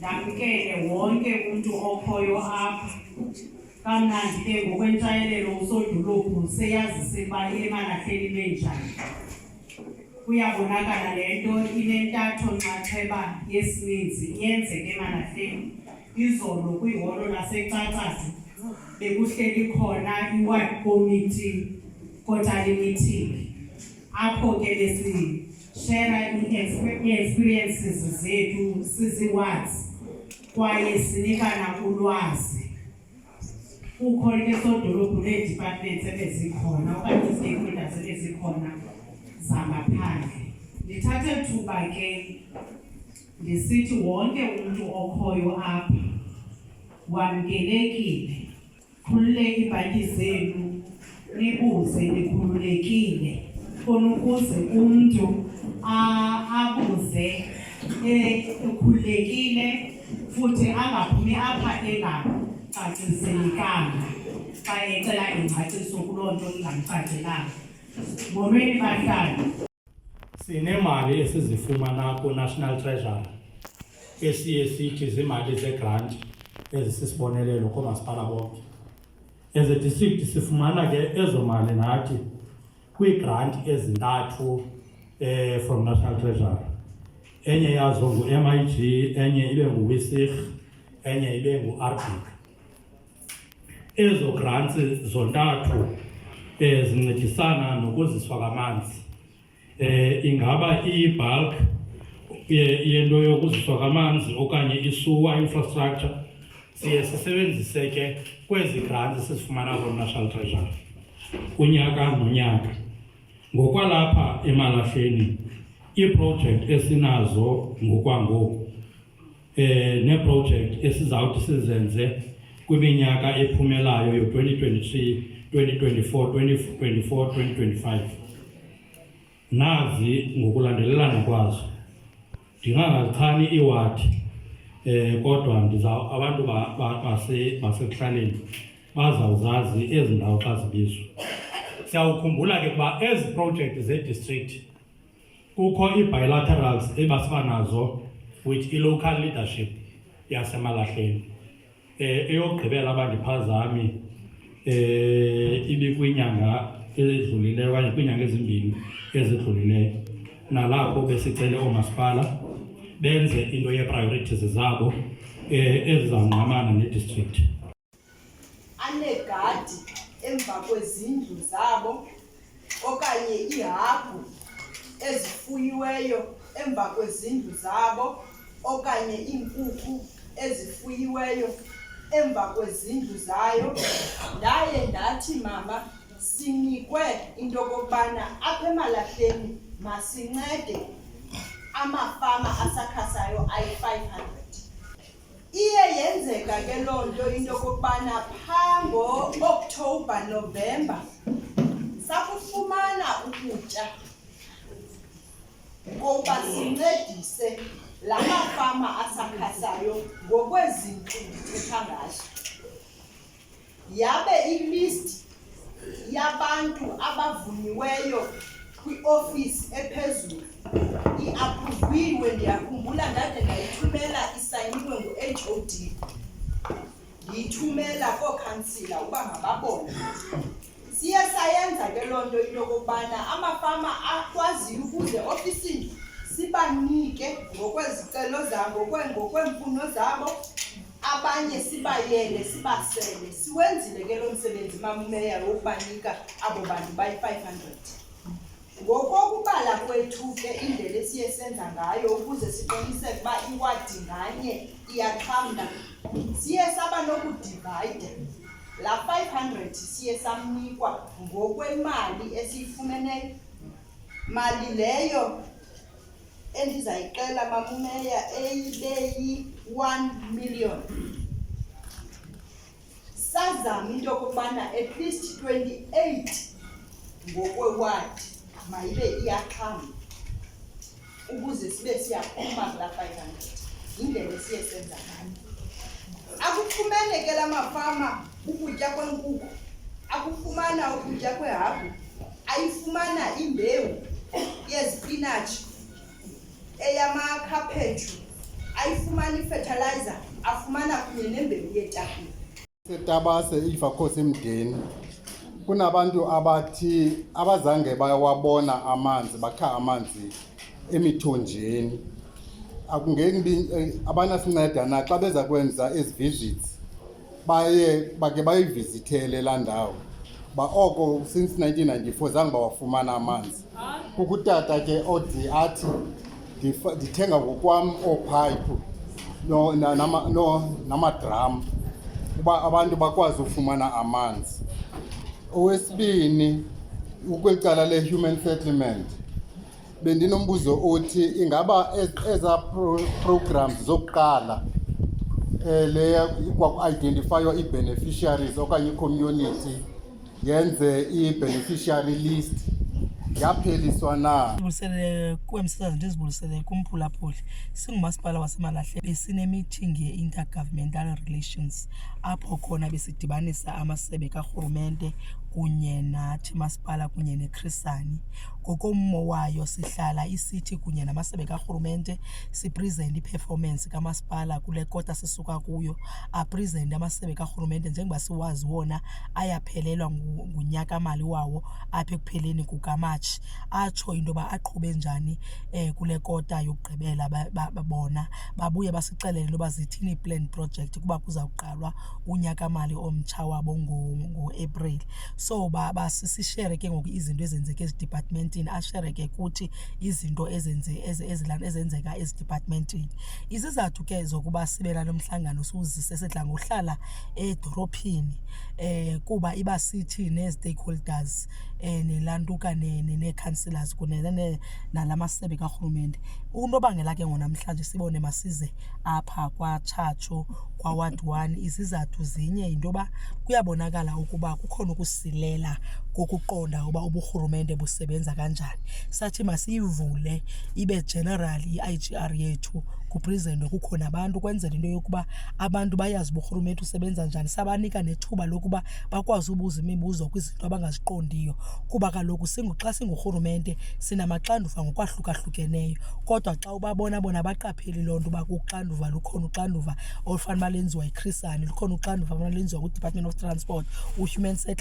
ndamkele wonke umuntu okhoyo apha. Kamnandi ke ngokwentshayelelo usodolophu seyazise uba Emalahleni menjani. Kuyabonakala le nto inentatho nxaxheba yesininzi iyenzeke Emalahleni. Izolo kwiholo laseTshatshu bekuhleli khona i-ward committee quarterly meeting. Apho ke besishare i-experiences zethu sizi-wards kwaye sinikana ulwazi. Kukho ke sodolophu nee-departments ebezikhona okanye i-stakeholders ebezikhona zangaphandle. Ndithathe thuba ke ndisithi wonke umuntu okhoyo apha wamkelekile. Khulule iibhatyi zenu nibuze nikhululekile khona ukuze umuntu abuze ekhululekile futhi angaphumi apha engacaciselekanga xa ecela ingcaciso kuloo nto ingamcacelanga. Molweni bahlali. Sinemali esizifumana ku-National Treasury esiye sithi ziimali zegrant ezisisibonelelo koomasipala bonke. As a district sifumana ke ezo mali nathi kwii-grant ezintathu from National Treasury. Enye yazo ngu-MIG, enye ibe ngu-WISIG, enye ibe ngu-RBIC. Ezo grants zontathu zincedisana nokuziswa kwamanzi. Ingaba i-bulk yento yokuziswa kwamanzi okanye i-sewer infrastructure siye sisebenzise ke kwezi grants sizifumana from-National Treasury unyaka nonyaka. Ngokwalapha Emalahleni ii-project esinazo ngokwangoku nee-project esizawuthi sizenze kwiminyaka ephumelayo yo-2023, 2024, 2025 nazi ngokulandelelana kwazo. Ndingangazichani iiwadi kodwa abantu basekuhlaleni bazawuzazi ezi ndawo xa zibizwa. Siyawukhumbula ke kuba ezi project ze-district kukho ii-bilaterals ebasiba nazo with i-local leadership yaseMalahleni. Eyokugqibela abandiphazami ibikwinyanga ezidlulileyo okanye kwiinyanga ezimbini ezidlulileyo. Nalapho besicele oomasipala benze into ye-priorities zabo ezizawungqamana ne-district. Anegadi emva kwezindlu zabo okanye iihagu ezifuyiweyo emva kwezindlu zabo okanye iinkukhu ezifuyiweyo emva kwezindlu zayo. Ndaye ndathi mama sinikwe into yokokubana apha Emalahleni masincede amafama asakhasayo ayi-500. Iye yenzeka ke loo nto into yokokubana phaa ngo-October, November sakufumana ukutya ngoba sincedise la mafama asakhasayo ngokwezinto ndithetha ngazo. Yabe ilist yabantu abavunyiweyo kwi-ofisi ephezulu iapruviwe. Ndiyakhumbula ndade ndayithumela isayiniwe ngu-HOD, ndiyithumela kookhansila uba mababone. Siye sayenza ke loo nto into yokokubana amafama akwaziyo ukuze ofisini sibanike ngokwezicelo zabo ngokweemfuno zabo, abanye sibayele sibasele. Siwenzile ke lo msebenzi mameya wokubanika abo bantu bayi-500. Ngokokubala kwethu ke indlela esiye senza ngayo ukuze siqiniseke uba iwadi nganye iyaxhamla, siye saba nokudivayida. La 500 siye samnikwa ngokwemali esiyifumeneyo. Mali leyo endizayixela mamumeya eyibe yi-1 million. Sazama into yokubana at least 28 ngokwewadi mayibe iyaxhamla ukuze sibe siyaphuma kula 500. Yindlela esiye senza ngayo. Akufumene ke la mafama ukutya kwenkukhu, akufumana ukutya kwehagu, ayifumana imbewu yezipinatshi, eyamakhaphetshu, ayifumana i-fertilizer, afumana kunye nembewu yeetapile. Setabase ivakhosi emdeni kunabantu abathi abazange bayawabona amanzi, bakha amanzi emithonjeni. Akungeke abanasinceda na xa beza kwenza ezi visits bake bayivisithele laa ndawo. Oko since 1994 zange bawafumana amanzi. Kukutata ke odi athi ndithenga ngokwam oophayiphu namadram uba abantu bakwazi ufumana amanzi. Owesibini, ukwicala le-human settlement, bendinombuzo othi ingaba eza programs zokuqala leya kwaku-identifywa ii-beneficiaries okanye i-community yenze i-beneficiary list yapheliswa na? Ndibulisele kwemsakazo ndizibulisele kumphulaphuli. Singumasipala waseMalahleni besine-meeting ye-intergovernmental relations apho khona besidibanisa amasebe karhulumente kunye nathi masipala kunye nekhrisani. Ngokommo wayo sihlala isithi kunye namasebe karhulumente sipresente i-performance kamasipala kule kota sisuka kuyo, apresente amasebe karhulumente njengoba siwazi wona ayaphelelwa ngunyaka-mali wawo apha ekupheleni kukaMatshi, atsho into yoba aqhube njani kule kota yokugqibela. Bona babuye basixelele into yoba zithini ii-planned project kuba kuzawuqalwa unyaka-mali omtsha wabo ngo-April. So sishere ke ngoku izinto ezenzeka ezidepartmentini, ashere ke kuthi izinto ezenzeka ezidepartmentini. Izizathu ke zokuba sibe nalo mhlangano siwuzise sidla ngohlala edorophini kuba iba sithi nee-stakeholders nelantuka nee-councillors kunye nala masebe karhulumente. Unobangela ke ngonamhlanje sibone masize apha kwaTshatshu kwaWard 1, izizathu zinye yinto yoba kuyabonakala ukuba kukhona ukusilela kokuqonda uba uburhulumente busebenza kanjani. Sathi masiyivule ibe general i-IGR yethu kupresente kukho nabantu ukwenzela into yokuba abantu bayazi uburhulumente usebenza njani. Sabanika nethuba lokuba bakwazi ubuza imibuzo kwizinto abangaziqondiyo kuba kaloku xa singurhulumente sinamaxanduva ngokwahluka-hlukeneyo, kodwa xa ubabona bona baqapheli loo nto uba kuxanduva lukhona uxanduva olufanele uba lenziwa yikhrisani, lukhona uxanduva olufanele lenziwa kwi-Department of Transport, u-Human Settlement.